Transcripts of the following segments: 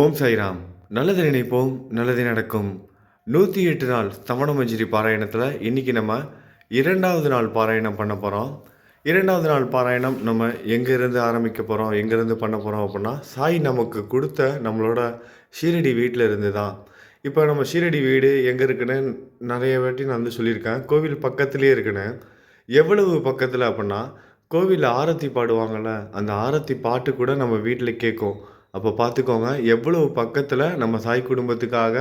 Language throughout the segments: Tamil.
ஓம் சாய்ராம். நல்லது நினைப்போம், நல்லது நடக்கும். 108 நாள் ஸ்தவனமஞ்சரி பாராயணத்தில் இன்னைக்கு நம்ம 2வது நாள் பாராயணம் பண்ண போகிறோம். 2வது நாள் பாராயணம் நம்ம எங்கேருந்து ஆரம்பிக்க போகிறோம், எங்கேருந்து பண்ண போகிறோம் அப்படின்னா, சாய் நமக்கு கொடுத்த நம்மளோட ஷீரடி வீட்டில் இருந்து தான். இப்போ நம்ம ஷீரடி வீடு எங்கே இருக்குன்னு நிறைய வாட்டி நான் வந்து சொல்லியிருக்கேன். கோவில் பக்கத்துலேயே இருக்குன்னு. எவ்வளவு பக்கத்தில் அப்படின்னா, கோவிலில் ஆரத்தி பாடுவாங்கள்ல, அந்த ஆரத்தி பாட்டு கூட நம்ம வீட்டில் கேட்கும். அப்போ பார்த்துக்கோங்க, எவ்வளவு பக்கத்தில் நம்ம சாய் குடும்பத்துக்காக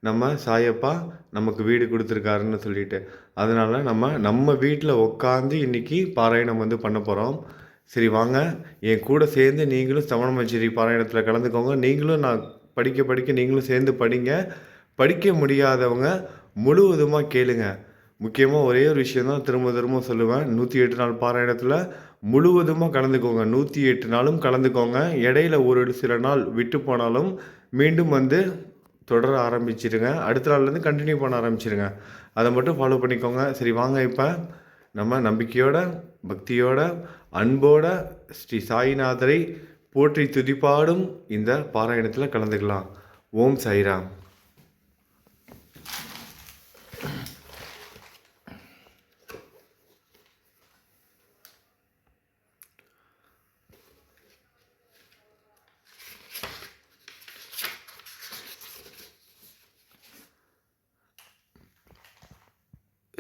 நம்ம சாயப்பா நமக்கு வீடு கொடுத்துருக்காருன்னு சொல்லிட்டு. அதனால நம்ம வீட்டில் உட்காந்து இன்னைக்கு பாராயணம் வந்து பண்ண போகிறோம். சரி வாங்க, என் கூட சேர்ந்து நீங்களும் ஸ்தவனமஞ்சரி பாராயணத்தில் கலந்துக்கோங்க. நீங்களும் நான் படிக்க படிக்க நீங்களும் சேர்ந்து படிங்க. படிக்க முடியாதவங்க முழுவதுமாக கேளுங்க. முக்கியமாக ஒரே ஒரு விஷயம் தான் திரும்ப திரும்ப சொல்லுவேன். 108 நாள் பாராயணத்தில் முழுவதுமாக கலந்துக்கோங்க. 108 நாளும் கலந்துக்கோங்க. இடையில ஒரு சில நாள் விட்டு போனாலும் மீண்டும் வந்து தொடர ஆரம்பிச்சிடுங்க. அடுத்த நாள்லேருந்து கண்டினியூ பண்ண ஆரம்பிச்சிடுங்க. அதை மட்டும் ஃபாலோ பண்ணிக்கோங்க. சரி வாங்க, இப்போ நம்ம நம்பிக்கையோட, பக்தியோட, அன்போட ஸ்ரீ சாய்நாதரை போற்றி துதிப்பாடும் இந்த பாராயணத்தில் கலந்துக்கலாம். ஓம் சாய்ராம்.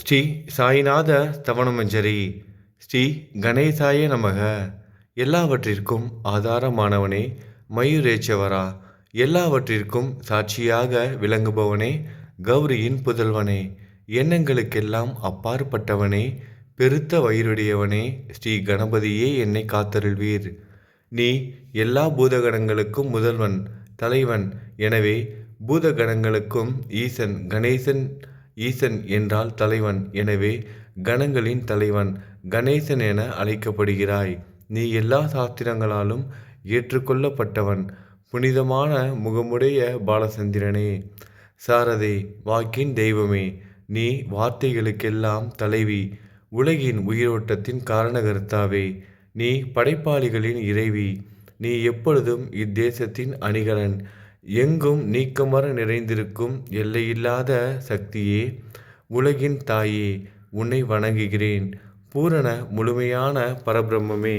ஸ்ரீ சாய்நாத ஸ்தவனமஞ்சரி. ஸ்ரீ கணேசாய நமக. எல்லாவற்றிற்கும் ஆதாரமானவனே, மயூரேச்சவரா, எல்லாவற்றிற்கும் சாட்சியாக விளங்குபவனே, கௌரியின் புதல்வனே, எண்ணங்களுக்கெல்லாம் அப்பாற்பட்டவனே, பெருத்த வயிறுடையவனே, ஸ்ரீ கணபதியே என்னை காத்தருள்வீர். நீ எல்லா பூதகணங்களுக்கும் முதல்வன், தலைவன். எனவே பூதகணங்களுக்கும் ஈசன். கணேசன் ஈசன் என்றால் தலைவன். எனவே கணங்களின் தலைவன் கணேசன் என அழைக்கப்படுகிறாய். நீ எல்லா சாஸ்திரங்களாலும் ஏற்றுக்கொள்ளப்பட்டவன். புனிதமான முகமுடைய பாலச்சந்திரனே, சாரதே, வாக்கின் தெய்வமே, நீ வார்த்தைகளுக்கெல்லாம் தலைவி, உலகின் உயிரோட்டத்தின் காரணகர்த்தாவே, நீ படைப்பாளிகளின் இறைவி, நீ எப்பொழுதும் இத்தேசத்தின் அணிகலன், எங்கும் நீக்கமற நிறைந்திருக்கும் எல்லையில்லாத சக்தியே, உலகின் தாயே, உன்னை வணங்குகிறேன். பூரண முழுமையான பரபிரம்மே,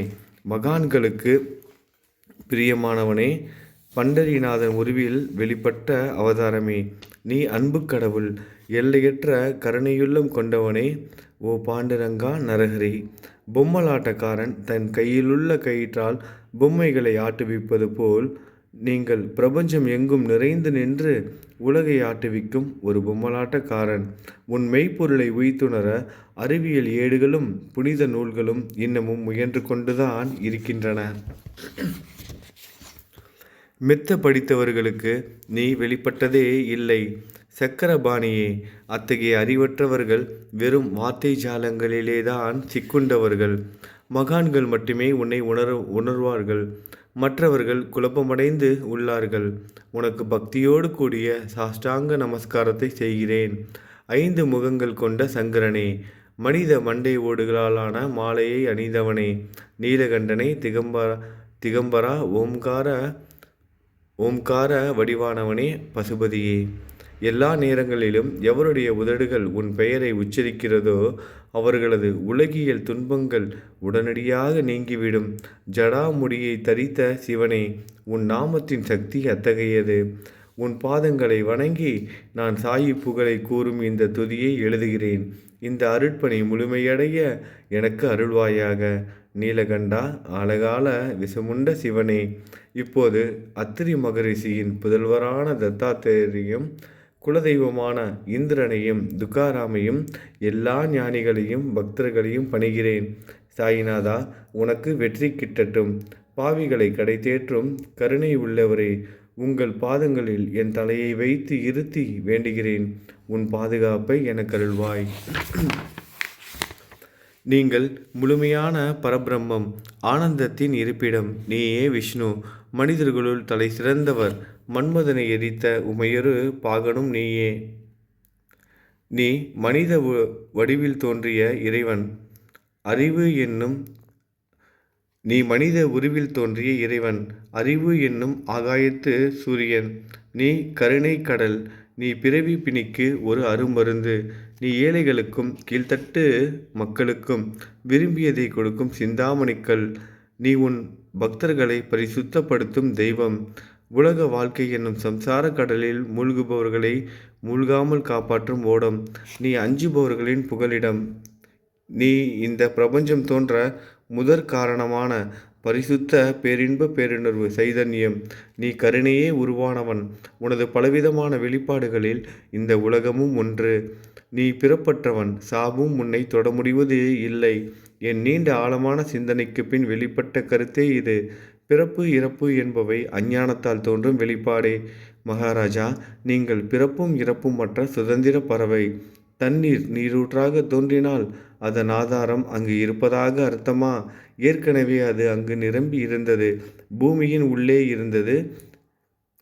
மகான்களுக்கு பிரியமானவனே, பண்டரிநாதன் உருவில் வெளிப்பட்ட அவதாரமே, நீ அன்பு கடவுள், எல்லையற்ற கருணையுள்ளம் கொண்டவனே, ஓ பாண்டுரங்கா நரஹரி. பொம்மலாட்டக்காரன் தன் கையிலுள்ள கயிற்றால் பொம்மைகளை ஆட்டுவிப்பது போல் நீங்கள் பிரபஞ்சம் எங்கும் நிறைந்து நின்று உலகை ஆட்டுவிக்கும் ஒரு பொம்மலாட்டக்காரன். உன் மெய்ப்பொருளை உய்த்துணர அறிவியல் ஏடுகளும் புனித நூல்களும் இன்னமும் முயன்று கொண்டுதான் இருக்கின்றன. மெத்த படித்தவர்களுக்கு நீ வெளிப்பட்டதே இல்லை. சக்கரபாணியே, அத்தகைய அறிவற்றவர்கள் வெறும் வார்த்தை ஜாலங்களிலேதான் சிக்குண்டவர்கள். மகான்கள் மட்டுமே உன்னை உணர்வார்கள். மற்றவர்கள் குழப்பமடைந்து உள்ளார்கள். உனக்கு பக்தியோடு கூடிய சாஷ்டாங்க நமஸ்காரத்தை செய்கிறேன். 5 முகங்கள் கொண்ட சங்கரனே, மனித மண்டை ஓடுகளாலான மாலையை அணிந்தவனே, நீலகண்டனே, திகம்பரா, ஓம்கார வடிவானவனே, பசுபதியே, எல்லா நேரங்களிலும் எவருடைய உதடுகள் உன் பெயரை உச்சரிக்கிறதோ அவர்களது உலகியல் துன்பங்கள் உடனடியாக நீங்கிவிடும். ஜடாமுடியை தரித்த சிவனே, உன் நாமத்தின் சக்தி அத்தகையது. உன் பாதங்களை வணங்கி நான் சாயி புகழை கூறும் இந்த துதியை எழுதுகிறேன். இந்த அருட்பணி முழுமையடைய எனக்கு அருள்வாயாக. நீலகண்டா, அழகால விஷமுண்ட சிவனே, இப்போது அத்திரி மகரிஷியின் புதல்வரான தத்தாத்திரேயரையும் குலதெய்வமான இந்திரனையும் துக்காராமையும் எல்லா ஞானிகளையும் பக்தர்களையும் பணிகிறேன். சாயிநாதா, உனக்கு வெற்றி கிட்டட்டும். பாவிகளை கடை தேற்றும் கருணை உள்ளவரே, உங்கள் பாதங்களில் என் தலையை வைத்து இருத்தி வேண்டுகிறேன். உன் பாதுகாப்பை எனக்கு அருள்வாய். நீங்கள் முழுமையான பரபிரம்மம், ஆனந்தத்தின் இருப்பிடம். நீயே விஷ்ணு, மனிதர்களுள் தலை சிறந்தவர். மன்மதனை எரித்த உமையொரு பாகனும் நீயே. நீ மனித வடிவில் தோன்றிய இறைவன். அறிவு என்னும் நீ மனித உருவில் தோன்றிய இறைவன், அறிவு என்னும் ஆகாயத்து சூரியன், நீ கருணைக் கடல், நீ பிறவி பிணிக்கு ஒரு அருமருந்து, நீ ஏழைகளுக்கும் கீழ்த்தட்டு மக்களுக்கும் விரும்பியதை கொடுக்கும் சிந்தாமணிக்கல், நீ உன் பக்தர்களை பரிசுத்தப்படுத்தும் தெய்வம், உலக வாழ்க்கை என்னும் சம்சார கடலில் மூழ்குபவர்களை மூழ்காமல் காப்பாற்றும் ஓடம், நீ அஞ்சுபவர்களின் புகலிடம், நீ இந்த பிரபஞ்சம் தோன்ற முதற் காரணமான பரிசுத்த பேரின்ப பேருணர்வு சைதன்யம், நீ கருணையே உருவானவன், உனது பலவிதமான வெளிப்பாடுகளில் இந்த உலகமும் ஒன்று, நீ பிறப்பற்றவன், சாவும் உன்னை தொட முடிவது இல்லை, என் நீண்ட ஆழமான சிந்தனைக்கு பின் வெளிப்பட்ட கருத்தே இது, பிறப்பு இறப்பு என்பவை அஞ்ஞானத்தால் தோன்றும் வெளிப்பாடே. மகாராஜா, நீங்கள் பிறப்பும் இறப்பும் மற்ற சுதந்திர பறவை. தண்ணீர் நீரூற்றாக தோன்றினால் அதன் ஆதாரம் அங்கு இருப்பதாக அர்த்தமா? ஏற்கனவே அது அங்கு நிரம்பி இருந்தது, பூமியின் உள்ளே இருந்தது,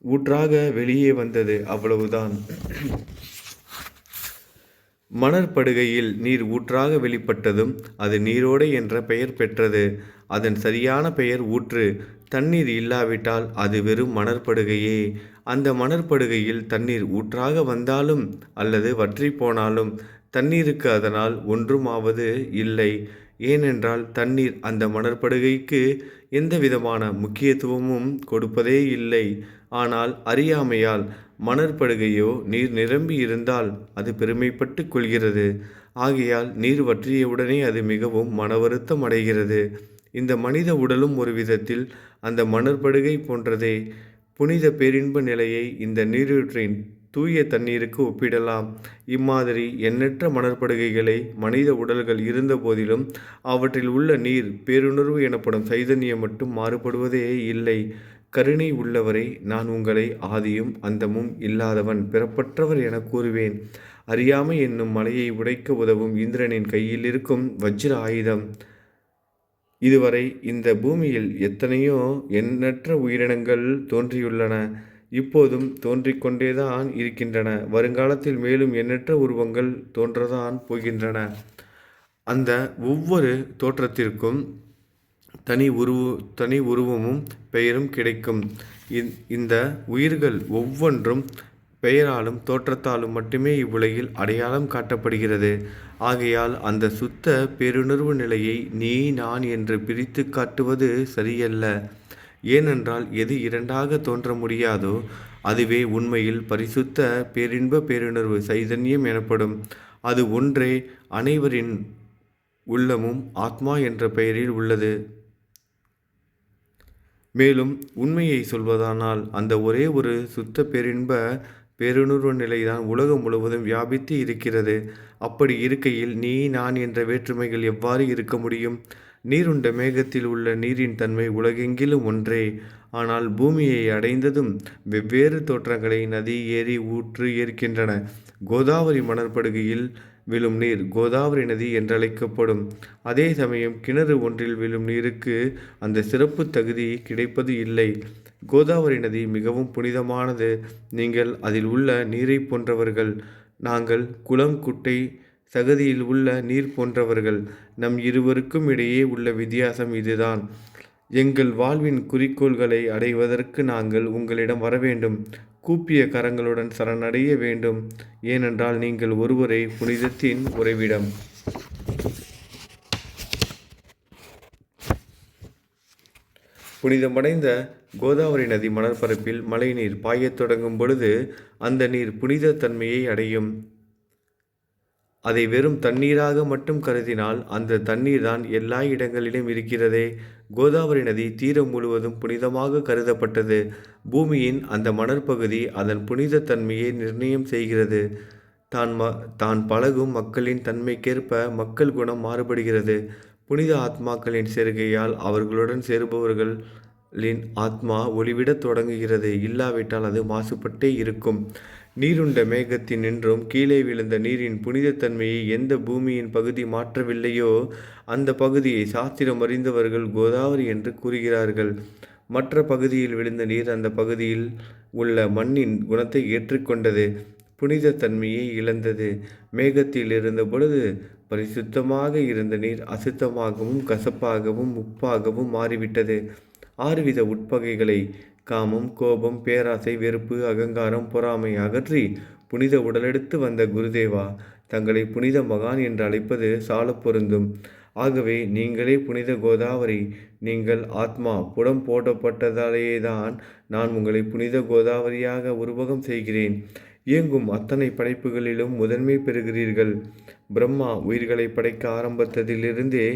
ஊற்றாக வெளியே வந்தது, அவ்வளவுதான். மணற்படுகையில் நீர் ஊற்றாக வெளிப்பட்டதும் அது நீரோடை என்ற பெயர் பெற்றது. அதன் சரியான பெயர் ஊற்று. தண்ணீர் இல்லாவிட்டால் அது வெறும் மணற்படுகையே. அந்த மணற்படுகையில் தண்ணீர் ஊற்றாக வந்தாலும் அல்லது வற்றி போனாலும் தண்ணீருக்கு அதனால் ஒன்றும் ஆவது இல்லை. ஏனென்றால் தண்ணீர் அந்த மணற்படுகைக்கு எந்தவிதமான முக்கியத்துவமும் கொடுப்பதே இல்லை. ஆனால் அறியாமையால் மணற்படுகையோ நீர் நிரம்பி இருந்தால் அது பெருமைப்பட்டு கொள்கிறது. ஆகையால் நீர் வற்றியவுடனே அது மிகவும் மனவருத்தம் அடைகிறது. இந்த மனித உடலும் ஒரு விதத்தில் அந்த மணற்படுகை போன்றதே. புனித பேரின்ப நிலையை இந்த நீரூற்றின் தூய தண்ணீருக்கு ஒப்பிடலாம். இம்மாதிரி எண்ணற்ற மணற்படுகைகளை மனித உடல்கள் இருந்த போதிலும் அவற்றில் உள்ள நீர் பேருணர்வு எனப்படும் சைதன்யம் மட்டும் மாறுபடுவதே இல்லை. கருணை உள்ளவரை நான் உங்களை ஆதியும் அந்தமும் இல்லாதவன், பிறப்பற்றவர் என கூறுவேன். அறியாமை என்னும் மலையை உடைக்க உதவும் இந்திரனின் கையில் இருக்கும் வஜ்ர ஆயுதம். இதுவரை இந்த பூமியில் எத்தனையோ எண்ணற்ற உயிரினங்கள் தோன்றியுள்ளன, இப்போதும் தோன்றிக்கொண்டேதான் இருக்கின்றன. வருங்காலத்தில் மேலும் எண்ணற்ற உருவங்கள் தோன்றதான் போகின்றன. அந்த ஒவ்வொரு தோற்றத்திற்கும் தனி உருவமும் பெயரும் கிடைக்கும். இந்த உயிர்கள் ஒவ்வொன்றும் பெயராலும் தோற்றத்தாலும் மட்டுமே இவ்வுலகில் அடையாளம் காட்டப்படுகிறது. ஆகையால் அந்த சுத்த பேருணர்வு நிலையை நீ நான் என்று பிரித்து காட்டுவது சரியல்ல. ஏனென்றால் எது இரண்டாக தோன்ற முடியாதோ அதுவே உண்மையில் பரிசுத்த பேரின்ப பேருணர்வு சைதன்யம் எனப்படும். அது ஒன்றே அனைவரின் உள்ளமும் ஆத்மா என்ற பெயரில் உள்ளது. மேலும் உண்மையை சொல்வதானால் அந்த ஒரே ஒரு சுத்த பேரின்ப பேருணர்வு நிலைதான் உலகம் முழுவதும் வியாபித்து இருக்கிறது. அப்படி இருக்கையில் நீ நான் என்ற வேற்றுமைகள் எவ்வாறு இருக்க முடியும்? நீருண்ட மேகத்தில் உள்ள நீரின் தன்மை உலகெங்கிலும் ஒன்றே. ஆனால் பூமியை அடைந்ததும் வெவ்வேறு தோற்றங்களை நதி, ஏரி, ஊற்று ஏற்கின்றன. கோதாவரி மணற்படுகையில் விழும் நீர் கோதாவரி நதி என்றழைக்கப்படும். அதே சமயம் கிணறு ஒன்றில் விழும் நீருக்கு அந்த சிறப்பு தகுதி கிடைப்பது இல்லை. கோதாவரி நதி மிகவும் புனிதமானது. நீங்கள் அதில் உள்ள நீரை போன்றவர்கள். நாங்கள் குளம், குட்டை, சகதியில் உள்ள நீர் போன்றவர்கள். நம் இருவருக்கும் இடையே உள்ள வித்தியாசம் இதுதான். எங்கள் வாழ்வின் குறிக்கோள்களை அடைவதற்கு நாங்கள் உங்களிடம் வரவேண்டும். கூப்பிய கரங்களுடன் சரணடைய வேண்டும். ஏனென்றால் நீங்கள் ஒருவரே புனிதத்தின் உறைவிடம். புனிதமடைந்த கோதாவரி நதி மணற்பரப்பில் மழைநீர் பாயத் தொடங்கும் பொழுது அந்த நீர் புனித தன்மையை அடையும். அதை வெறும் தண்ணீராக மட்டும் கருதினால் அந்த தண்ணீர் தான் எல்லா இடங்களிலும் இருக்கிறதே. கோதாவரி நதி தீரம் முழுவதும் புனிதமாக கருதப்பட்டது. பூமியின் அந்த மணற்பகுதி அதன் புனித தன்மையை நிர்ணயம் செய்கிறது. தான் பழகும் மக்களின் தன்மைக்கேற்ப மக்கள் குணம் மாறுபடுகிறது. புனித ஆத்மாக்களின் சேர்க்கையால் அவர்களுடன் சேருபவர்களின் ஆத்மா ஒளிவிடத் தொடங்குகிறது. இல்லாவிட்டால் அது மாசுபட்டே இருக்கும். நீருண்ட மேகத்தினின்றும் கீழே விழுந்த நீரின் புனிதத்தன்மையை எந்த பூமியின் பகுதி மாற்றவில்லையோ அந்த பகுதியை சாஸ்திரம் அறிந்தவர்கள் கோதாவரி என்று கூறுகிறார்கள். மற்ற பகுதியில் விழுந்த நீர் அந்த பகுதியில் உள்ள மண்ணின் குணத்தை ஏற்றுக்கொண்டது. புனித தன்மையை இழந்தது. மேகத்தில் இருந்த பொழுது பரிசுத்தமாக இருந்த நீர் அசுத்தமாகவும் கசப்பாகவும் உப்பாகவும் மாறிவிட்டது. 6 வித உட்பகைகளை காமம், கோபம், பேராசை, வெறுப்பு, அகங்காரம், பொறாமை அகற்றி புனித உடலெடுத்து வந்த குருதேவா, தங்களை புனித மகான் என்று அழைப்பது சாலப் பொருந்தும். ஆகவே நீங்களே புனித கோதாவரி. நீங்கள் ஆத்மா புடம் போடப்பட்டதாலேதான் நான் உங்களை புனித கோதாவரியாக உருவகம் செய்கிறேன். இயங்கும் அத்தனை படைப்புகளிலும் முதன்மை பெறுகிறீர்கள். பிரம்மா உயிர்களை படைக்க ஆரம்பித்ததிலிருந்தே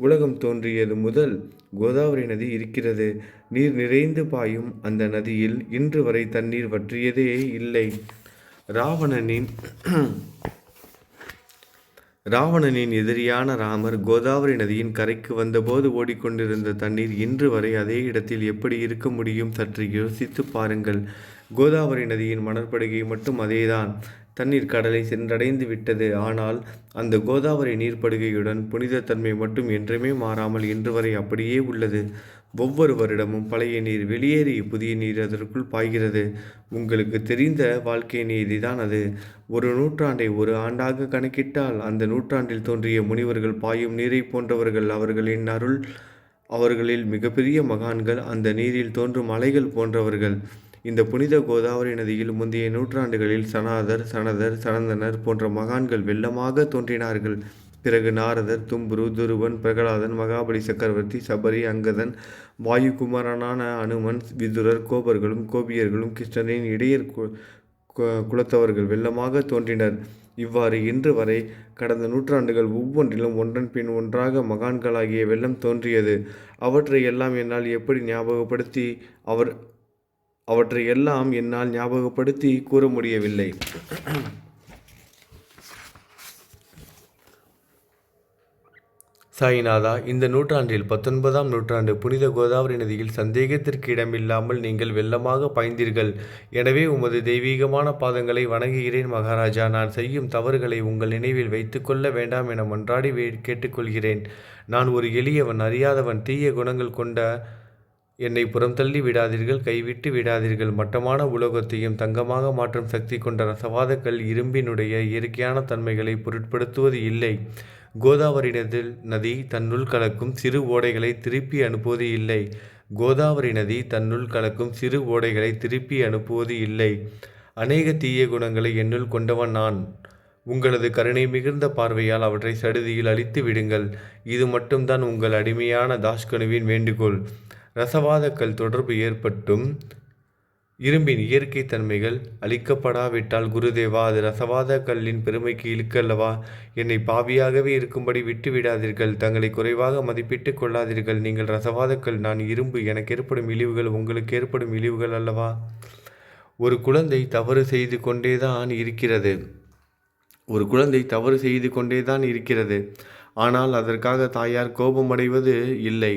உலகம் தோன்றியது முதல் கோதாவரி நதி இருக்கிறது. நீர் நிறைந்து பாயும் அந்த நதியில் இன்று வரை தண்ணீர் வற்றியதே இல்லை. ராவணனின் எதிரியான ராமர் கோதாவரி நதியின் கரைக்கு வந்தபோது ஓடிக்கொண்டிருந்த தண்ணீர் இன்று வரை அதே இடத்தில் எப்படி இருக்க முடியும்? சற்று யோசித்து பாருங்கள். கோதாவரி நதியின் மணற்படுகை மட்டும் அதேதான். தண்ணீர் கடலை சென்றடைந்து விட்டது. ஆனால் அந்த கோதாவரி நீர்ப்படுகையுடன் புனித தன்மை மட்டும் என்றுமே மாறாமல் இன்று வரை அப்படியே உள்ளது. ஒவ்வொரு வருடமும் பழைய நீர் வெளியேறி புதிய நீர் அதற்குள் பாய்கிறது. உங்களுக்கு தெரிந்த வாழ்க்கை நீதிதான் அது. ஒரு நூற்றாண்டை ஒரு ஆண்டாக கணக்கிட்டால் அந்த நூற்றாண்டில் தோன்றிய முனிவர்கள் பாயும் நீரை போன்றவர்கள். அவர்களில் மிகப்பெரிய மகான்கள் அந்த நீரில் தோன்றும் அலைகள் போன்றவர்கள். இந்த புனித கோதாவரி நதியில் முந்தைய நூற்றாண்டுகளில் சனாதர், சனதர், சனந்தனர் போன்ற மகான்கள் வெள்ளமாக தோன்றினார்கள். பிறகு நாரதர், தும்புரு, துருவன், பிரகலாதன், மகாபலி சக்கரவர்த்தி, சபரி, அங்கதன், வாயுகுமாரனான அனுமன், விதுரர், கோபர்களும் கோபியர்களும் கிருஷ்ணரின் இடையர் குலத்தவர்கள் வெள்ளமாக தோன்றினர். இவ்வாறு இன்று வரை கடந்த நூற்றாண்டுகள் ஒவ்வொன்றிலும் ஒன்றன் பின் ஒன்றாக மகான்களாகிய வெள்ளம் தோன்றியது. அவற்றை எல்லாம் என்னால் ஞாபகப்படுத்தி கூற முடியவில்லை. சாயிநாதா, இந்த நூற்றாண்டில் 19ஆம் நூற்றாண்டு புனித கோதாவரி நதியில் சந்தேகத்திற்கு இடமில்லாமல் நீங்கள் வெள்ளமாக பாய்ந்தீர்கள். எனவே உமது தெய்வீகமான பாதங்களை வணங்குகிறேன் மகாராஜா. நான் செய்யும் தவறுகளை உங்கள் நினைவில் வைத்து கொள்ள வேண்டாம் என மன்றாடி கேட்டுக்கொள்கிறேன். நான் ஒரு எளியவன், அறியாதவன். தீய குணங்கள் கொண்ட என்னை புறம் தள்ளி விடாதீர்கள், கைவிட்டு விடாதீர்கள். மட்டமான உலோகத்தையும் தங்கமாக மாற்றும் சக்தி கொண்ட ரசவாத கல் இரும்பினுடைய இயற்கையான தன்மைகளை பொருட்படுத்துவது இல்லை. கோதாவரி நதி தன்னுள் கலக்கும் சிறு ஓடைகளை திருப்பி அனுப்புவது இல்லை. கோதாவரி நதி தன்னுள் கலக்கும் சிறு ஓடைகளை திருப்பி அனுப்புவது இல்லை. அநேக தீய குணங்களை என்னுள் கொண்டவன் நான். உங்களது கருணை மிகுந்த பார்வையால் அவற்றை சடுதியில் அழித்து விடுங்கள். இது மட்டும்தான் உங்கள் அடிமையான தாஷ்கனுவின் வேண்டுகோள். ரசவாதக்கல் தொடர்பு ஏற்பட்டும் இரும்பின் இயற்கை தன்மைகள் அளிக்கப்படாவிட்டால் குருதேவா, அது ரசவாத கல்லின் பெருமைக்கு இழுக்கல்லவா? என்னை பாவியாகவே இருக்கும்படி விட்டு விடாதீர்கள். தங்களை குறைவாக மதிப்பிட்டு கொள்ளாதீர்கள். நீங்கள் ரசவாதக்கல், நான் இரும்பு. எனக்கு ஏற்படும் இழிவுகள் உங்களுக்கு ஏற்படும் இழிவுகள் அல்லவா? ஒரு குழந்தை தவறு செய்து கொண்டேதான் இருக்கிறது. ஆனால் அதற்காக தாயார் கோபமடைவது இல்லை.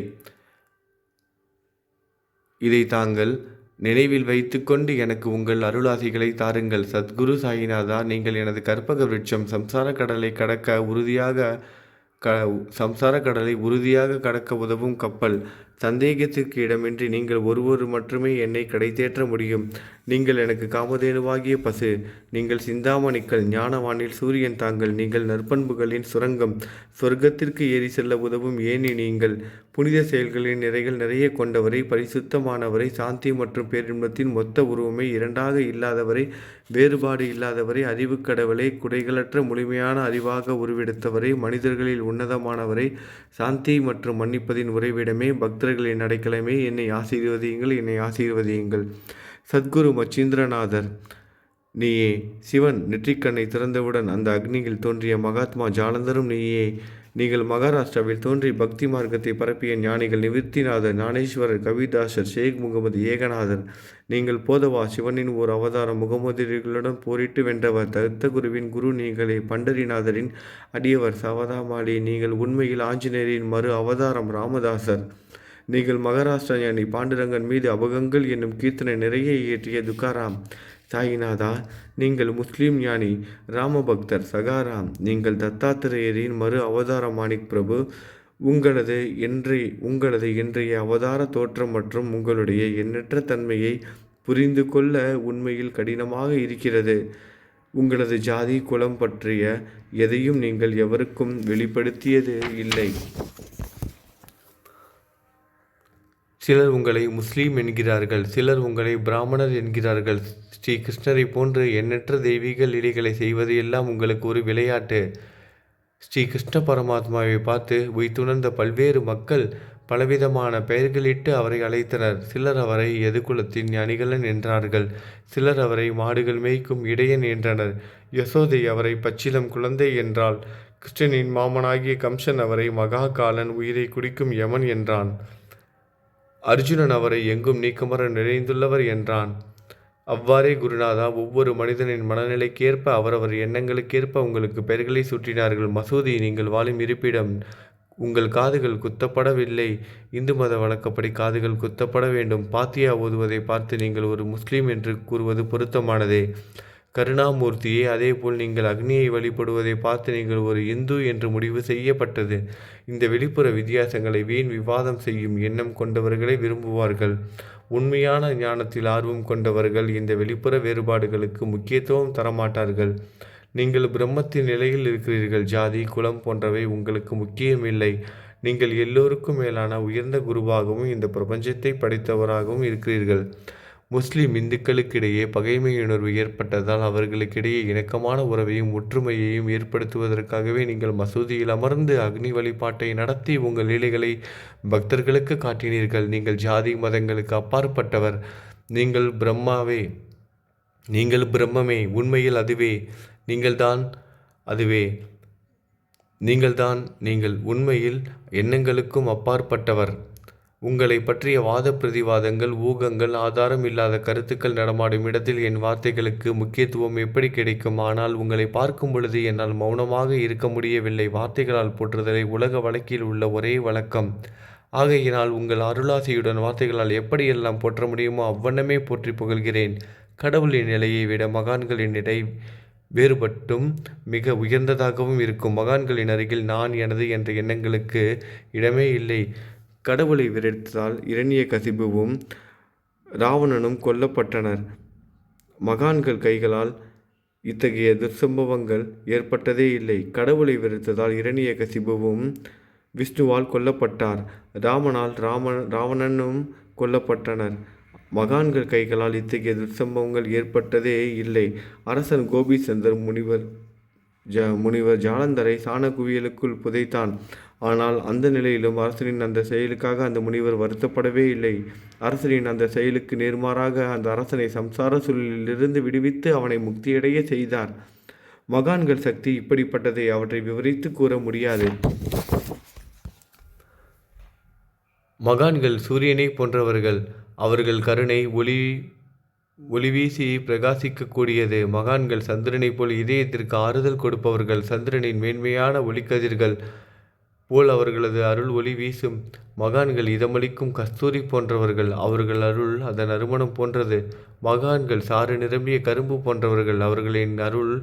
இதை தாங்கள் நினைவில் வைத்துக்கொண்டு எனக்கு உங்கள் அருளாசிகளை தாருங்கள். சத்குரு சாயிநாதா, நீங்கள் எனது கற்பக விருட்சம். சம்சார கடலை உறுதியாக கடக்க உதவும் கப்பல். சந்தேகத்திற்கு இடமின்றி நீங்கள் ஒருவர் மட்டுமே என்னை கடைத்தேற்ற முடியும். நீங்கள் எனக்கு காமதேனுவாகிய பசு. நீங்கள் சிந்தாமணிக்கள், ஞானவானில் சூரியன் தாங்கள். நீங்கள் நற்பண்புகளின் சுரங்கம், சொர்க்கத்திற்கு ஏறி செல்ல உதவும் ஏனி நீங்கள். புனித செயல்களின் நிறைகள் நிறைய கொண்டவரை, பரிசுத்தமானவரை, சாந்தி மற்றும் பேரின்பத்தின் மொத்த உருவமே, இரண்டாக இல்லாதவரை, வேறுபாடு இல்லாதவரை, அறிவு கடவுளை, குறைகளற்ற முழுமையான அறிவாக உருவெடுத்தவரை, மனிதர்களில் உன்னதமானவரை, சாந்தி மற்றும் மன்னிப்பதின் உறைவிடமே, பக்தர்களின் அடைக்கலமே, என்னை ஆசீர்வதியுங்கள். சத்குரு மச்சீந்திரநாதர், நீயே. சிவன் நெற்றிக்கண்ணை திறந்தவுடன் அந்த அக்னியில் தோன்றிய மகாத்மா ஜாலந்தரும் நீயே. நீங்கள் மகாராஷ்டிராவில் தோன்றி பக்தி மார்க்கத்தை பரப்பிய ஞானிகள் நிவிர்த்திநாதர், ஞானேஸ்வரர், கவிதாசர், ஷேக் முகமது ஏகநாதர். நீங்கள் போதவா, சிவனின் ஓர் அவதாரம். முகமதியர்களுடன் போரிட்டு வென்றவர். தத்தகுருவின் குரு நீங்களே. பண்டரிநாதரின் அடியவர் சவதாமாலி. நீங்கள் உண்மையில் ஆஞ்சநேயரின் மறு அவதாரம். ராமதாசர், நீங்கள் மகாராஷ்டிரா ஞானி. பாண்டுரங்கன் மீது அபகங்கள் என்னும் கீர்த்தனை நிறைய இயற்றிய துக்காராம். சாயிநாதா, நீங்கள் முஸ்லீம் ஞானி. ராமபக்தர் சகாராம். நீங்கள் தத்தாத்திரேயரின் மறு அவதாரம். மாணிக் பிரபு, உங்களது இன்றைய அவதார தோற்றம் மற்றும் உங்களுடைய எண்ணற்ற தன்மையை புரிந்து கொள்ள உண்மையில் கடினமாக இருக்கிறது. உங்களது ஜாதி குலம் பற்றிய எதையும் நீங்கள் எவருக்கும் வெளிப்படுத்தியது இல்லை. சிலர் உங்களை முஸ்லீம் என்கிறார்கள், சிலர் உங்களை பிராமணர் என்கிறார்கள். ஸ்ரீ கிருஷ்ணரை போன்று எண்ணற்ற தெய்வீக லீலைகளை செய்வது எல்லாம் உங்களுக்கு ஒரு விளையாட்டு. ஸ்ரீ கிருஷ்ண பரமாத்மாவை பார்த்து உய்த்துணர்ந்த பல்வேறு மக்கள் பலவிதமான பெயர்களிட்டு அவரை அழைத்தனர். சிலர் அவரை எதுகுலத்தின் ஞானிகளன் என்றார்கள், சிலர் அவரை மாடுகள் மேய்க்கும் இடையன் என்றனர். யசோதை அவரை பச்சிலம் குழந்தை என்றாள். கிருஷ்ணனின் மாமனாகிய கம்சன் அவரை மகா காலன், உயிரை குடிக்கும் யமன் என்றான். அர்ஜுனன் அவரை எங்கும் நீக்கமர நிறைந்துள்ளவர் என்றான். அவ்வாறே குருநாதா, ஒவ்வொரு மனிதனின் மனநிலைக்கேற்ப அவரவர் எண்ணங்களுக்கேற்ப உங்களுக்கு பெயர்களை சூட்டினார்கள். மசூதி நீங்கள் வாழும் இருப்பிடம். உங்கள் காதுகள் குத்தப்படவில்லை. இந்து மத வழக்கப்படி காதுகள் குத்தப்பட வேண்டும். பாத்தியா ஓதுவதை பார்த்து நீங்கள் ஒரு முஸ்லீம் என்று கூறுவது பொருத்தமானதே. கருணாமூர்த்தியே, அதேபோல் நீங்கள் அக்னியை வழிபடுவதை பார்த்து நீங்கள் ஒரு இந்து என்று முடிவு செய்யப்பட்டது. இந்த வெளிப்புற வித்தியாசங்களை வீண் விவாதம் செய்யும் எண்ணம் கொண்டவர்களே விரும்புவார்கள். உண்மையான ஞானத்தில் ஆர்வம் கொண்டவர்கள் இந்த வெளிப்புற வேறுபாடுகளுக்கு முக்கியத்துவம் தரமாட்டார்கள். நீங்கள் பிரம்மத்தின் நிலையில் இருக்கிறீர்கள். ஜாதி குலம் போன்றவை உங்களுக்கு முக்கியமில்லை. நீங்கள் எல்லோருக்கும் மேலான உயர்ந்த குருவாகவும் இந்த பிரபஞ்சத்தை படைத்தவராகவும் இருக்கிறீர்கள். முஸ்லிம் இந்துக்களுக்கிடையே பகைமையுணர்வு ஏற்பட்டதால் அவர்களுக்கிடையே இணக்கமான உறவையும் ஒற்றுமையையும் ஏற்படுத்துவதற்காகவே நீங்கள் மசூதியில் அமர்ந்து அக்னி வழிபாட்டை நடத்தி உங்கள் லீலைகளை பக்தர்களுக்கு காட்டினீர்கள். நீங்கள் ஜாதி மதங்களுக்கு அப்பாற்பட்டவர். நீங்கள் பிரம்மமே. உண்மையில் அதுவே நீங்கள்தான். நீங்கள் உண்மையில் எண்ணங்களுக்கும் அப்பாற்பட்டவர். உங்களை பற்றிய வாத பிரதிவாதங்கள், ஊகங்கள், ஆதாரம் இல்லாத கருத்துக்கள் நடமாடும் இடத்தில் என் வார்த்தைகளுக்கு முக்கியத்துவம் எப்படி கிடைக்கும்? ஆனால் உங்களை பார்க்கும் பொழுது என்னால் மௌனமாக இருக்க முடியவில்லை. வார்த்தைகளால் போற்றுதலை உலக வழக்கில் உள்ள ஒரே வழக்கம். ஆகையினால் உங்கள் அருளாசியுடன் வார்த்தைகளால் எப்படியெல்லாம் போற்ற முடியுமோ அவ்வண்ணமே போற்றி புகழ்கிறேன். கடவுளின் நிலையை விட மகான்களின் நிலை வேறுபட்டும் மிக உயர்ந்ததாகவும் இருக்கும். மகான்களின் அருகில் நான், எனது என்ற எண்ணங்களுக்கு இடமே இல்லை. கடவுளை விரட்டதால் இரணியகசிபுவும் ராவணனும் கொல்லப்பட்டனர். மகான்கள் கைகளால் இத்தகைய துர்சம்பவங்கள் ஏற்பட்டதே இல்லை. கடவுளை விரட்டதால் இரணியகசிபுவும் விஷ்ணுவால் கொல்லப்பட்டார். ராவணனும் கொல்லப்பட்டனர். மகான்கள் கைகளால் இத்தகைய துர்சம்பவங்கள் ஏற்பட்டதே இல்லை. அரசன் கோபிச்சந்தர் முனிவர் ஜாலந்தரை சாண குவியலுக்குள் புதைத்தான். ஆனால் அந்த நிலையிலும் அரசனின் அந்த செயலுக்காக அந்த முனிவர் வருத்தப்படவே இல்லை. அரசனின் அந்த செயலுக்கு நேர்மாறாக அந்த அரசனை சம்சார சூழலிலிருந்து விடுவித்து அவனை முக்தியடைய செய்தார். மகான்கள் சக்தி இப்படிப்பட்டதை அவற்றை விவரித்து கூற முடியாது. மகான்கள் சூரியனை போன்றவர்கள். அவர்கள் கருணை ஒளிவீசி பிரகாசிக்கக்கூடியது. மகான்கள் சந்திரனை போல் இதயத்திற்கு ஆறுதல் கொடுப்பவர்கள். சந்திரனின் மேன்மையான ஒளிக்கதிர்கள் போல் அவர்களது அருள் ஒளி வீசும். மகான்கள் இதமளிக்கும் கஸ்தூரி போன்றவர்கள். அவர்கள் அருள் அதன் நறுமணம் போன்றது. மகான்கள் சாறு நிரம்பிய கரும்பு போன்றவர்கள். அவர்களின் அருள்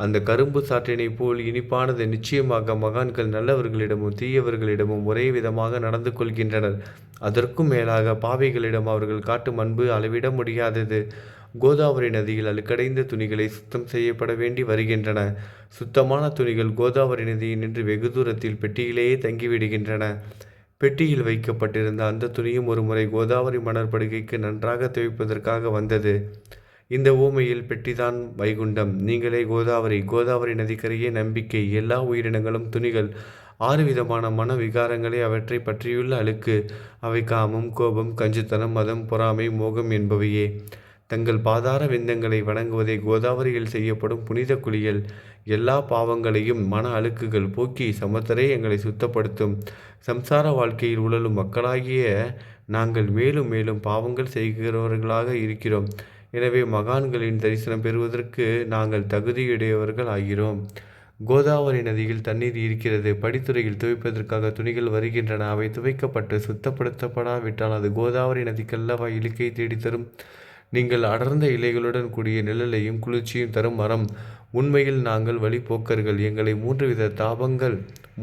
அந்த கரும்பு சாற்றினை போல் இனிப்பானது. நிச்சயமாக மகான்கள் நல்லவர்களிடமும் தீயவர்களிடமும் ஒரே விதமாக நடந்து கொள்கின்றனர். அதற்கும் மேலாக பாவிகளிடம் அவர்கள் காட்டும் அன்பு அளவிட முடியாதது. கோதாவரி நதியில் அழுக்கடைந்த துணிகளை சுத்தம் செய்யப்பட வேண்டி வருகின்றன. சுத்தமான துணிகள் கோதாவரி நதியில் நின்று வெகு தூரத்தில் பெட்டியிலேயே தங்கிவிடுகின்றன. பெட்டியில் வைக்கப்பட்டிருந்த அந்த துணியும் ஒரு முறை கோதாவரி மணற்படுகைக்கு நன்றாக துவைப்பதற்காக வந்தது. இந்த ஊமையில் பெட்டிதான் வைகுண்டம். நீங்களே கோதாவரி நதிக்கரையே நம்பிக்கை. எல்லா உயிரினங்களும் துணிகள். 6 விதமான மன விகாரங்களே அவற்றை பற்றியுள்ள அழுக்கு. அவை காமம், கோபம், கஞ்சுத்தனம், மதம், பொறாமை, மோகம் என்பவையே. தங்கள் பாதார விந்தங்களை வணங்குவதை கோதாவரியில் செய்யப்படும் புனித குளியல். எல்லா பாவங்களையும் மன அழுக்குகள் போக்கி சமத்தரே எங்களை சுத்தப்படுத்தும். சம்சார வாழ்க்கையில் உழலும் மக்களாகிய நாங்கள் மேலும் மேலும் பாவங்கள் செய்கிறவர்களாக இருக்கிறோம். எனவே மகான்களின் தரிசனம் பெறுவதற்கு நாங்கள் தகுதியுடையவர்கள் ஆகிறோம். கோதாவரி நதியில் தண்ணீர் இருக்கிறது. படித்துறையில் துவைப்பதற்காக துணிகள் வருகின்றன. அவை துவைக்கப்பட்டு சுத்தப்படுத்தப்படாவிட்டால் அது கோதாவரி நதிக்கல்லவா இழுக்கை தேடித்தரும். நீங்கள் அடர்ந்த இலைகளுடன் கூடிய நிழலையும் குளிர்ச்சியும் தரும் மரம். உண்மையில் நாங்கள் வழிபோக்கர்கள். எங்களை 3 வித தாபங்கள்,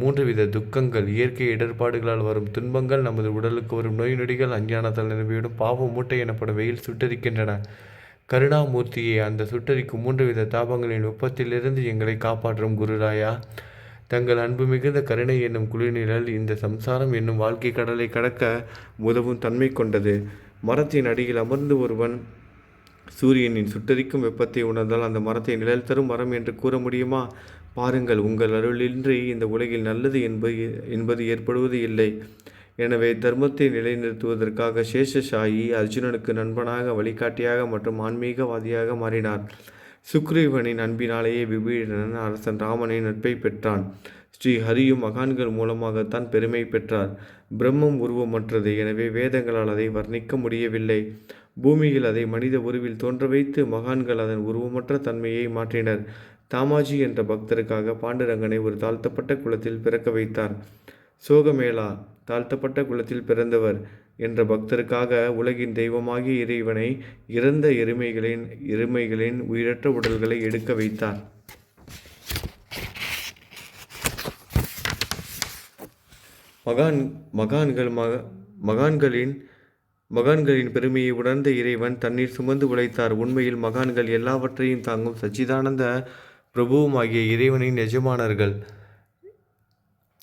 3 வித துக்கங்கள், இயற்கை இடர்பாடுகளால் வரும் துன்பங்கள், நமது உடலுக்கு வரும் நோய் நொடிகள், அஞ்ஞானத்தால் நிரம்பிவிடும் பாவ மூட்டை எனப்படும் வெயில் சுட்டரிக்கின்றன. கருணாமூர்த்தியே, அந்த சுட்டரிக்கும் 3 வித தாபங்களின் வெப்பத்திலிருந்து எங்களை காப்பாற்றும் குருராயா. தங்கள் அன்பு மிகுந்த கருணை என்னும் குளிர்நிழல் இந்த சம்சாரம் என்னும் வாழ்க்கை கடலை கடக்க உதவும் தன்மை கொண்டது. மரத்தின் அடியில் அமர்ந்து ஒருவன் சூரியனின் சுட்டரிக்கும் வெப்பத்தை உணர்ந்தால் அந்த மரத்தை நிழல் தரும் மரம் என்று கூற முடியுமா? பாருங்கள், உங்கள் அருளின்றி இந்த உலகில் நல்லது என்பது ஏற்படுவது இல்லை. எனவே தர்மத்தை நிலைநிறுத்துவதற்காக சேஷசாயி அர்ஜுனனுக்கு நண்பனாக, வழிகாட்டியாக மற்றும் ஆன்மீகவாதியாக மாறினார். சுக்ரீவனின் அன்பினாலேயே விபீடனன் அரசன் ராமனின் நட்பை பெற்றான். ஸ்ரீ ஹரியும் மகான்கள் மூலமாகத்தான் பெருமை பெற்றார். பிரம்மம் உருவமற்றது, எனவே வேதங்களால் அதை வர்ணிக்க முடியவில்லை. பூமியில் அதை மனித உருவில் தோன்ற வைத்து மகான்கள் அதன் உருவமற்ற தன்மையை மாற்றினர். தாமாஜி என்ற பக்தருக்காக பாண்டுரங்கனை ஒரு தாழ்த்தப்பட்ட குலத்தில் பிறக்க வைத்தார். சோகமேளா தாழ்த்தப்பட்ட குலத்தில் பிறந்தவர் என்ற பக்தருக்காக உலகின் தெய்வமாகிய இறைவனை இறந்த எருமைகளின் உயிரற்ற உடல்களை எடுக்க வைத்தார். மகான்களின் பெருமையை உணர்ந்த இறைவன் தண்ணீர் சுமந்து உழைத்தார். உண்மையில் மகான்கள் எல்லாவற்றையும் தாங்கும் சச்சிதானந்த பிரபுவுமாகிய இறைவனின் எஜமானர்கள்.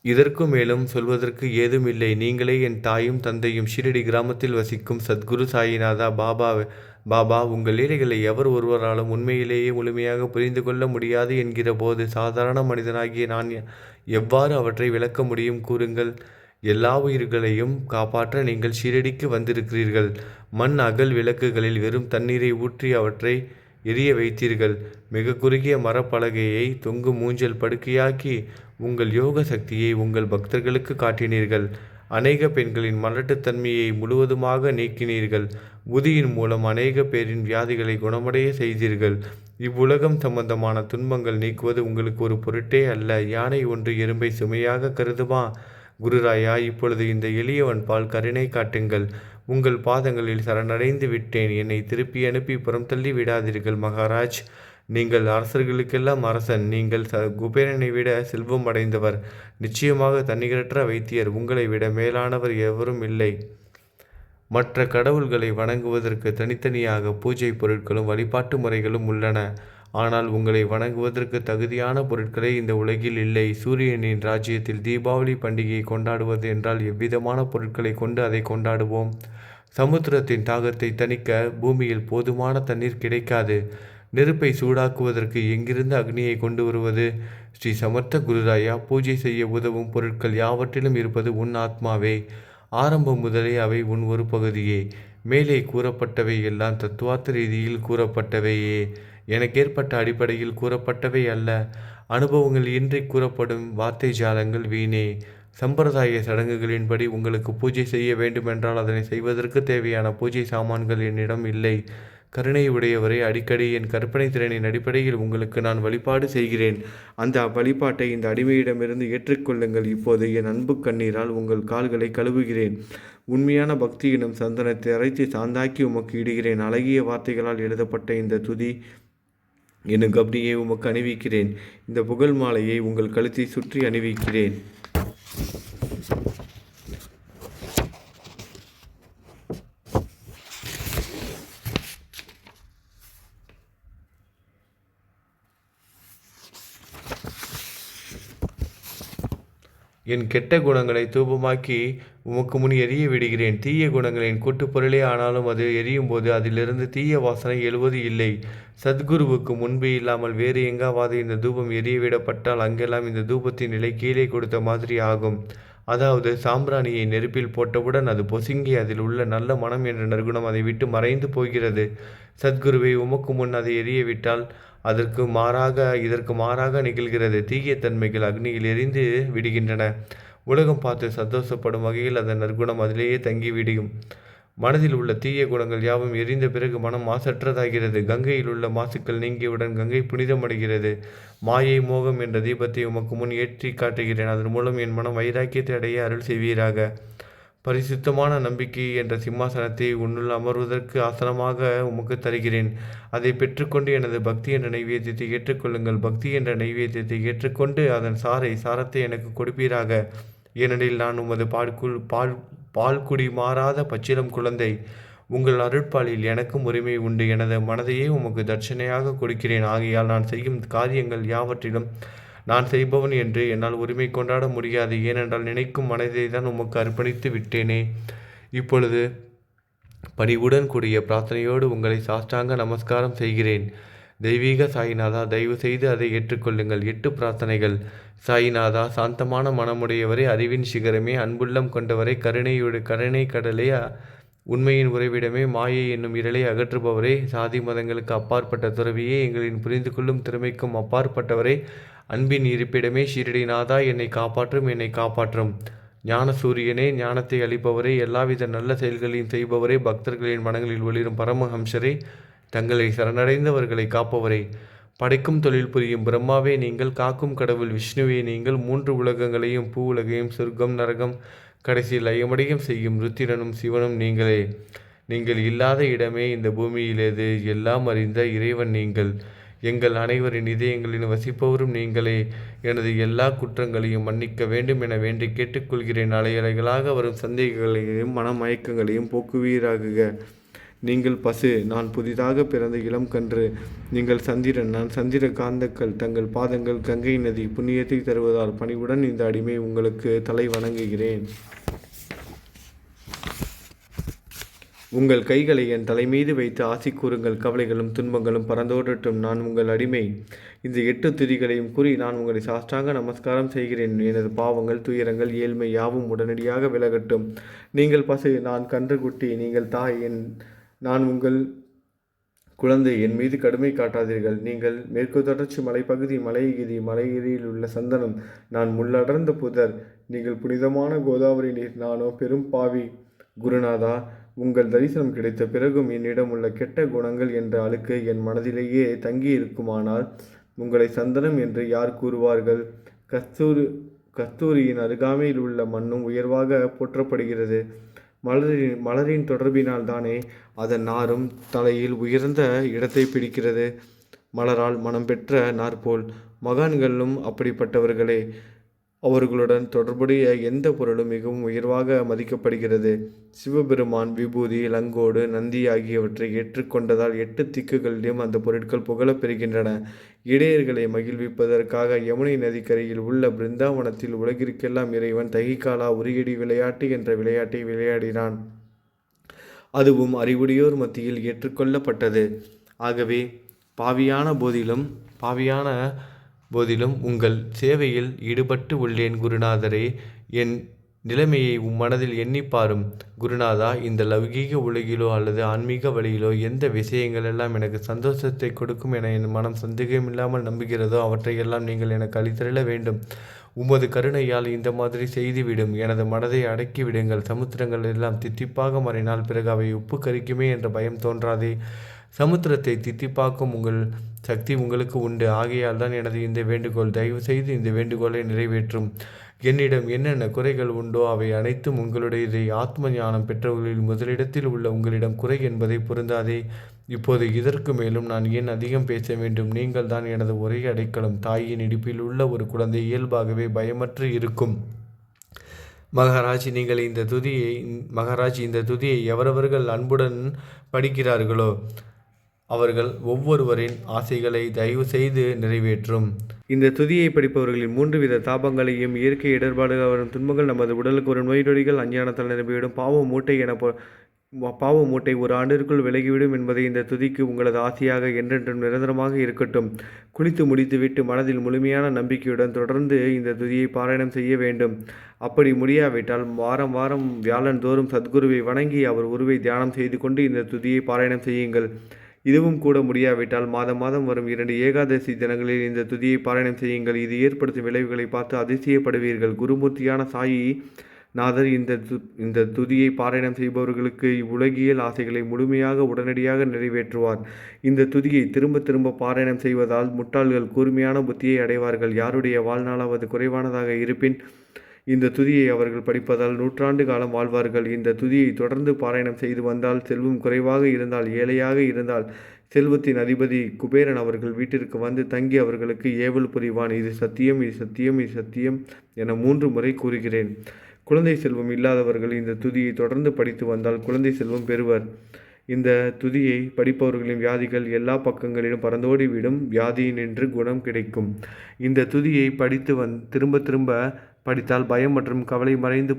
இதற்கு மேலும் சொல்வதற்கு ஏதும் இல்லை. நீங்களே என் தாயும் தந்தையும். ஷீரடி கிராமத்தில் வசிக்கும் சத்குரு சாயிநாதா பாபா, உங்கள் லீலைகளை எவர் ஒருவராலும் உண்மையிலேயே முழுமையாக புரிந்து கொள்ள முடியாது என்கிற போது சாதாரண மனிதனாகிய நான் எவ்வாறு அவற்றை விளக்க முடியும்? கூறுங்கள். எல்லா உயிர்களையும் காப்பாற்ற நீங்கள் ஷீரடிக்கு வந்திருக்கிறீர்கள். மண் அகல் விளக்குகளில் வெறும் தண்ணீரை ஊற்றி அவற்றை எரிய வைத்தீர்கள். மிக குறுகிய மரப்பலகையை தொங்கும் மூஞ்சல் படுக்கையாக்கி உங்கள் யோக சக்தியை உங்கள் பக்தர்களுக்கு காட்டினீர்கள். அநேக பெண்களின் மலட்டுத்தன்மையை முழுவதுமாக நீக்கினீர்கள். உதியின் மூலம் அநேக பேரின் வியாதிகளை குணமடைய செய்தீர்கள். இவ்வுலகம் சம்பந்தமான துன்பங்கள் நீக்குவது உங்களுக்கு ஒரு பொருட்டே அல்ல. யானை ஒன்று எறும்பை சுமையாக கருதுமா? குருராயா, இப்பொழுது இந்த எளியவன் பால் கருணை காட்டுங்கள். உங்கள் பாதங்களில் சரணடைந்து விட்டேன். என்னை திருப்பி அனுப்பி புறம் தள்ளி விடாதீர்கள் மகாராஜ். நீங்கள் அரசர்களுக்கெல்லாம் அரசன். நீங்கள் குபேரனை விட செல்வம் அடைந்தவர். நிச்சயமாக தன்னிகரற்ற வைத்தியர். உங்களை விட மேலானவர் எவரும் இல்லை. மற்ற கடவுள்களை வணங்குவதற்கு தனித்தனியாக பூஜை பொருட்களும் வழிபாட்டு முறைகளும் உள்ளன. ஆனால் உங்களை வணங்குவதற்கு தகுதியான பொருட்களே இந்த உலகில் இல்லை. சூரியனின் ராஜ்யத்தில் தீபாவளி பண்டிகையை கொண்டாடுவது என்றால் எவ்விதமான பொருட்களை கொண்டு அதை கொண்டாடுவோம்? சமுத்திரத்தின் தாகத்தை தணிக்க பூமியில் போதுமான தண்ணீர் கிடைக்காது. நெருப்பை சூடாக்குவதற்கு எங்கிருந்து அக்னியை கொண்டு வருவது? ஸ்ரீ சமர்த்த குருராயா, பூஜை செய்ய உதவும் பொருட்கள் யாவற்றிலும் இருப்பது உன் ஆத்மாவே. ஆரம்பம் முதலே அவை உன் ஒரு பகுதியே. மேலே கூறப்பட்டவை எல்லாம் தத்துவார்த்த ரீதியில் கூறப்பட்டவையே, எனக்கேற்பட்ட அடிப்படையில் கூறப்பட்டவை அல்ல. அனுபவங்கள் இன்றி கூறப்படும் வார்த்தை ஜாலங்கள் வீணே. சம்பிரதாய சடங்குகளின்படி உங்களுக்கு பூஜை செய்ய வேண்டுமென்றால் அதனை செய்வதற்கு தேவையான பூஜை சாமான்கள் என்னிடம் இல்லை. கருணை உடையவரை, அடிக்கடி என் கற்பனை திறனின் அடிப்படையில் உங்களுக்கு நான் வழிபாடு செய்கிறேன். அந்த வழிபாட்டை இந்த அடிமையிடமிருந்து ஏற்றுக்கொள்ளுங்கள். இப்போது என் அன்பு கண்ணீரால் உங்கள் கால்களை கழுவுகிறேன். உண்மையான பக்தியிடம் சந்தனத்தை அரைத்து சாந்தாக்கி உமக்கு இடுகிறேன். அழகிய வார்த்தைகளால் எழுதப்பட்ட இந்த துதி என்னும் கப்னியை உமக்கு அணிவிக்கிறேன். இந்த புகழ் மாலையை உங்கள் கழுத்தை சுற்றி அணிவிக்கிறேன். என் கெட்ட குணங்களை தூபமாக்கி உமக்கு முன் எரிய விடுகிறேன். தீய குணங்களின் கூட்டுப்பொருளே ஆனாலும் அது எரியும் போது அதிலிருந்து தீய வாசனை எழுவது இல்லை. சத்குருவுக்கு முன்பு இல்லாமல் வேறு எங்காவது இந்த தூபம் எரியவிடப்பட்டால் அங்கெல்லாம் இந்த தூபத்தின் நிலை கீழே கொடுத்த மாதிரி ஆகும். அதாவது சாம்பிராணியை நெருப்பில் போட்டவுடன் அது பொசுங்கி அதில் உள்ள நல்ல மனம் என்ற நற்குணம் அதை விட்டு மறைந்து போகிறது. சத்குருவை உமக்கு முன் அதை எரியவிட்டால் இதற்கு மாறாக நிகழ்கிறது. தீய தன்மைகள் அக்னியில் எரிந்து விடுகின்றன. உலகம் பார்த்து சந்தோஷப்படும் வகையில் அதன் நற்குணம் அதிலேயே தங்கிவிடும். மனதில் உள்ள தீய குணங்கள் யாவும் எரிந்த பிறகு மனம் மாசற்றதாகிறது. கங்கையில் உள்ள மாசுக்கள் நீங்கியவுடன் கங்கை புனிதமடைகிறது. மாயை மோகம் என்ற தீபத்தை உமக்கு முன் ஏற்றி காட்டுகிறேன். அதன் மூலம் என் மனம் வைராக்கியத்தை அடைய அருள் செய்வீராக. பரிசுத்தமான நம்பிக்கை என்ற சிம்மாசனத்தை உன்னுள் அமர்வதற்கு ஆசனமாக உமக்கு தருகிறேன். அதை பெற்றுக்கொண்டு எனது பக்தி என்ற நைவேத்தியத்தை ஏற்றுக்கொள்ளுங்கள். பக்தி என்ற நைவேத்தியத்தை ஏற்றுக்கொண்டு அதன் சாரத்தை எனக்கு கொடுப்பீராக. ஏனெனில் நான் உமது பால்குடி மாறாத பச்சிலம் குழந்தை. உங்கள் அருட்பாலில் எனக்கும் உரிமை உண்டு. எனது மனதையே உமக்கு தட்சணையாக கொடுக்கிறேன். ஆகையால் நான் செய்யும் காரியங்கள் யாவற்றிலும் நான் செய்பவன் என்று என்னால் உரிமை கொண்டாட முடியாது. ஏனென்றால் நினைக்கும் மனதை தான் உமக்கு அர்ப்பணித்து விட்டேனே. இப்பொழுது பணிவுடன் கூடிய பிரார்த்தனையோடு உங்களை சாஷ்டாங்க நமஸ்காரம் செய்கிறேன். தெய்வீக சாயிநாதா, தயவு செய்து அதை ஏற்றுக்கொள்ளுங்கள். 8 பிரார்த்தனைகள். சாயிநாதா, சாந்தமான மனமுடையவரே, அறிவின் சிகரமே, அன்புள்ளம் கொண்டவரே, கருணை கடலே, உண்மையின் உறைவிடமே, மாயை என்னும் இருளை அகற்றுபவரே, சாதி மதங்களுக்கு அப்பாற்பட்ட துறவியே, எங்களின் புரிந்து கொள்ளும் திறமைக்கும் அப்பாற்பட்டவரே, அன்பின் இருப்பிடமே, ஷீரடிநாதா, என்னை காப்பாற்றும். ஞான சூரியனே, ஞானத்தை அளிப்பவரே, எல்லாவித நல்ல செயல்களையும் செய்பவரே, பக்தர்களின் மனங்களில் ஒளிரும் பரமஹம்சரே, தங்களை சரணடைந்தவர்களை காப்பவரே, படைக்கும் தொழில் புரியும் பிரம்மாவே நீங்கள், காக்கும் கடவுள் விஷ்ணுவே நீங்கள், 3 உலகங்களையும் பூ உலகையும் சொர்க்கம் நரகம் கடைசியில் லயமடையும் செய்யும் ருத்திரனும் சிவனும் நீங்களே. நீங்கள் இல்லாத இடமே இந்த பூமியிலேது. எல்லாம் அறிந்த இறைவன் நீங்கள். எங்கள் அனைவரின் இதயங்களில் வசிப்பவரும் நீங்களே. எனது எல்லா குற்றங்களையும் மன்னிக்க வேண்டும் என வேண்டி கேட்டுக்கொள்கிறேன். அலைகளாக வரும் சந்தேகங்களையும் மனமயக்கங்களையும் போக்குவீராகுக. நீங்கள் பசு, நான் புதிதாக பிறந்த இளம் கன்று. நீங்கள் சந்திரன், நான் சந்திர காந்தக்கள். தங்கள் பாதங்கள் கங்கை நதி, புண்ணியத்தை தருவதால் பணிவுடன் இந்த அடிமை உங்களுக்கு தலை வணங்குகிறேன். உங்கள் கைகளை என் தலைமீது வைத்து ஆசி கூறுங்கள். கவலைகளும் துன்பங்களும் பறந்தோடட்டும். நான் உங்கள் அடிமை. இந்த 8 துதிகளையும் கூறி நான் உங்களை சாஷ்டாங்க நமஸ்காரம் செய்கிறேன். எனது பாவங்கள், துயரங்கள், ஏழ்மை யாவும் உடனடியாக விலகட்டும். நீங்கள் பசு, நான் கன்றுக்குட்டி. நீங்கள் தாய், நான் உங்கள் குழந்தை. என் மீது கடுமை காட்டாதீர்கள். நீங்கள் மேற்கு தொடர்ச்சி மலைப்பகுதி, மலைகிரியில் உள்ள சந்தனம். நான் முள்ளடர்ந்த புதர். நீங்கள் புனிதமான கோதாவரி நீர். நானோ பெரும் பாவி. குருநாதா, உங்கள் தரிசனம் கிடைத்த பிறகும் என்னிடம் உள்ள கெட்ட குணங்கள் என்ற அழுக்கு என் மனதிலேயே தங்கி இருக்குமானால் உங்களை சந்தனம் என்று யார் கூறுவார்கள்? கஸ்தூரியின் அருகாமையில் உள்ள மண்ணும் உயர்வாக போற்றப்படுகிறது. மலரின் தொடர்பினால் தானே அதன் நாரும் தலையில் உயர்ந்த இடத்தை பிடிக்கிறது. மலரால் மனம் பெற்ற நாற்போல் மகான்களும் அப்படிப்பட்டவர்களே. அவர்களுடன் தொடர்புடைய எந்த பொருளும் மிகவும் உயர்வாக மதிக்கப்படுகிறது. சிவபெருமான் விபூதி, லங்கோடு, நந்தி ஆகியவற்றை ஏற்றுக்கொண்டதால் 8 திக்குகளிலும் அந்த பொருட்கள் புகழப் பெறுகின்றன. இடையர்களை மகிழ்விப்பதற்காக யமுனை நதிக்கரையில் உள்ள பிருந்தாவனத்தில் உலகிற்கெல்லாம் இறைவன் தகிகாலா உரியடி விளையாட்டு என்ற விளையாட்டை விளையாடினான். அதுவும் அறிவுடையோர் மத்தியில் ஏற்றுக்கொள்ளப்பட்டது. ஆகவே பாவியான போதிலும் உங்கள் சேவையில் ஈடுபட்டு உள்ளேன். குருநாதரே, என் நிலைமையை மனதில் எண்ணிப்பாரும். குருநாதா, இந்த லௌகீக உலகிலோ அல்லது ஆன்மீக வழியிலோ எந்த விஷயங்கள் எல்லாம் எனக்கு சந்தோஷத்தை கொடுக்கும் என என் மனம் சந்தேகமில்லாமல் நம்புகிறதோ அவற்றையெல்லாம் நீங்கள் எனக்கு அளித்தருள வேண்டும். உமது கருணையால் இந்த மாதிரி செய்துவிடும். எனது மனதை அடக்கி விடுங்கள். சமுத்திரங்கள் எல்லாம் தித்திப்பாக மாறினால் பிறகு அவை உப்பு கரிக்குமே என்ற பயம் தோன்றாதே. சமுத்திரத்தை தித்திப்பாக்கும் உங்கள் சக்தி உங்களுக்கு உண்டு. ஆகையால் தான் எனது இந்த வேண்டுகோள். தயவு செய்து இந்த வேண்டுகோளை நிறைவேற்றும். என்னிடம் என்னென்ன குறைகள் உண்டோ அவை அனைத்தும் உங்களுடையதை. ஆத்ம ஞானம் பெற்றவர்களில் முதலிடத்தில் உள்ள உங்களிடம் குறை என்பதை பொருந்தாதே. இப்போது இதற்கு மேலும் நான் ஏன் அதிகம் பேச வேண்டும்? நீங்கள் தான் எனது ஒரே அடைக்கலம். தாயின் இடுப்பில் உள்ள ஒரு குழந்தை இயல்பாகவே பயமற்று இருக்கும். மகாராஜ், நீங்கள் இந்த துதியை எவரவர்கள் அன்புடன் படிக்கிறார்களோ அவர்கள் ஒவ்வொருவரின் ஆசைகளை தயவு செய்து நிறைவேற்றும். இந்த துதியை படிப்பவர்களின் 3 வித தாபங்களையும், இயற்கை இடர்பாடுகள் வரும் துன்பங்கள், நமது உடலுக்கு ஒரு நோய் நொடிகள், அஞ்ஞானத்தால் நிரம்பிவிடும் பாவ மூட்டை ஒரு ஆண்டிற்குள் விலகிவிடும் என்பதை இந்த துதிக்கு உங்களது ஆசையாக என்றென்றும் நிரந்தரமாக இருக்கட்டும். குளித்து முடித்துவிட்டு மனதில் முழுமையான நம்பிக்கையுடன் தொடர்ந்து இந்த துதியை பாராயணம் செய்ய வேண்டும். அப்படி முடியாவிட்டால் வாரம் வாரம் வியாழன் தோறும் சத்குருவை வணங்கி அவர் உருவை தியானம் செய்து கொண்டு இந்த துதியை பாராயணம் செய்யுங்கள். இதுவும் கூட முடியாவிட்டால் மாதம் வரும் 2 ஏகாதசி தினங்களில் இந்த துதியை பாராயணம் செய்யுங்கள். இது ஏற்படுத்தும் விளைவுகளை பார்த்து அதிசயப்படுவீர்கள். குருமூர்த்தியான சாயி நாதர் இந்த துதியை பாராயணம் செய்பவர்களுக்கு இவ்வுலகியல் ஆசைகளை முழுமையாக உடனடியாக நிறைவேற்றுவார். இந்த துதியை திரும்ப திரும்ப பாராயணம் செய்வதால் முட்டாள்கள் கூர்மையான புத்தியை அடைவார்கள். யாருடைய வாழ்நாளாவது குறைவானதாக இருப்பின் இந்த துதியை அவர்கள் படிப்பதால் 100 ஆண்டு காலம் வாழ்வார்கள். இந்த துதியை தொடர்ந்து பாராயணம் செய்து வந்தால், செல்வம் குறைவாக இருந்தால், ஏழையாக இருந்தால், செல்வத்தின் அதிபதி குபேரன் அவர்கள் வீட்டிற்கு வந்து தங்கி அவர்களுக்கு ஏவல் புரிவான். இது சத்தியம், இது சத்தியம், இது சத்தியம் என 3 முறை கூறுகிறேன். குழந்தை செல்வம் இல்லாதவர்கள் இந்த துதியை தொடர்ந்து படித்து வந்தால் குழந்தை செல்வம் பெறுவர். இந்த துதியை படிப்பவர்களின் வியாதிகள் எல்லா பக்கங்களிலும் பறந்தோடிவிடும். வியாதியினின்று குணம் கிடைக்கும். இந்த துதியை படித்து திரும்ப திரும்ப படித்தால் பயம் மற்றும் கவலை மறந்து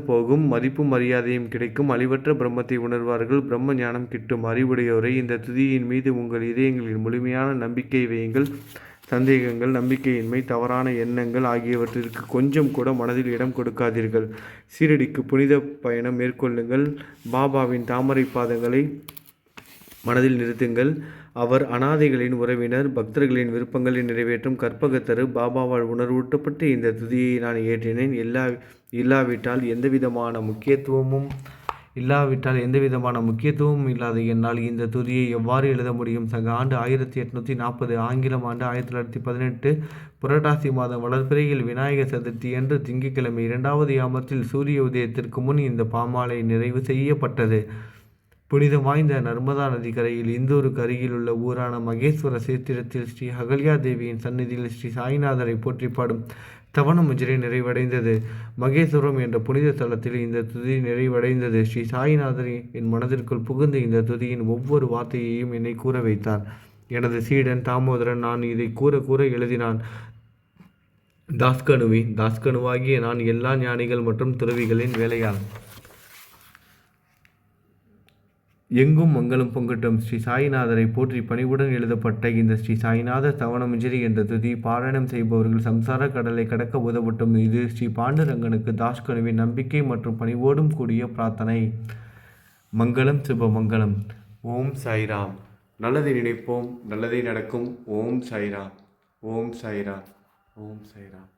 போகும். மதிப்பும் மரியாதையும் கிடைக்கும். அழிவற்ற பிரம்மத்தை உணர்வார்கள். பிரம்ம ஞானம் கிட்டும். அறிவுடையோரை இந்த துதியின் மீது உங்கள் இதயங்களில் முழுமையான நம்பிக்கை வையுங்கள். சந்தேகங்கள், நம்பிக்கையின்மை, தவறான எண்ணங்கள் ஆகியவற்றிற்கு கொஞ்சம் கூட மனதில் இடம் கொடுக்காதீர்கள். சீரடிக்கு புனித பயணம் மேற்கொள்ளுங்கள். பாபாவின் தாமரை பாதங்களை மனதில் நிறுத்துங்கள். அவர் அனாதைகளின் உறவினர், பக்தர்களின் விருப்பங்களை நிறைவேற்றும் கற்பகத்தரு. பாபாவால் உணர்வூட்டப்பட்டு இந்த துதியை நான் ஏற்றினேன். இல்லாவிட்டால் எந்தவிதமான முக்கியத்துவமும் இல்லாத என்னால் இந்த துதியை எவ்வாறு எழுத முடியும்? சக ஆண்டு 1840, ஆங்கிலம் ஆண்டு 1918, புரட்டாசி மாதம் வளர்பிறையில் விநாயகர் சதுர்த்தி அன்று திங்கட்கிழமை 2வது யாமத்தில் சூரிய உதயத்திற்கு முன் இந்த பாமாலை நிறைவு செய்யப்பட்டது. புனிதம் வாய்ந்த நர்மதா நதி கரையில் இந்தூருக்கு அருகிலுள்ள ஊரான மகேஸ்வர சேத்திரத்தில் ஸ்ரீ அகல்யா தேவியின் சந்நிதியில் ஸ்ரீ சாய்நாதரை போற்றி பாடும் தவண மஞ்சரி நிறைவடைந்தது. மகேஸ்வரம் என்ற புனித தலத்தில் இந்த துதி நிறைவடைந்தது. ஸ்ரீ சாய்நாதர் என் மனதிற்குள் புகுந்து இந்த துதியின் ஒவ்வொரு வார்த்தையையும் என்னை கூற வைத்தார். எனது சீடன் தாமோதரன் நான் இதை கூற எழுதினான். தாஸ்கனுவாகிய நான் எல்லா ஞானிகள் மற்றும் துறவிகளின் வேலையாள். எங்கும் மங்களம் பொங்கட்டும். ஸ்ரீ சாய்நாதரை போற்றி பணிவுடன் எழுதப்பட்ட இந்த ஸ்ரீ சாய்நாத தவணமஞ்சரி என்ற துதி பாராயணம் செய்பவர்கள் சம்சார கடலை கடக்க உதவட்டும். இது ஸ்ரீ பாண்டுரங்கனுக்கு தாஸ்கனுவின் நம்பிக்கை மற்றும் பணிவோடும் கூடிய பிரார்த்தனை. மங்களம் சுபமங்கலம். ஓம் சாய்ராம். நல்லதை நினைப்போம், நல்லதை நடக்கும். ஓம் சாய்ராம். ஓம் சாய்ராம். ஓம் சாய்ராம்.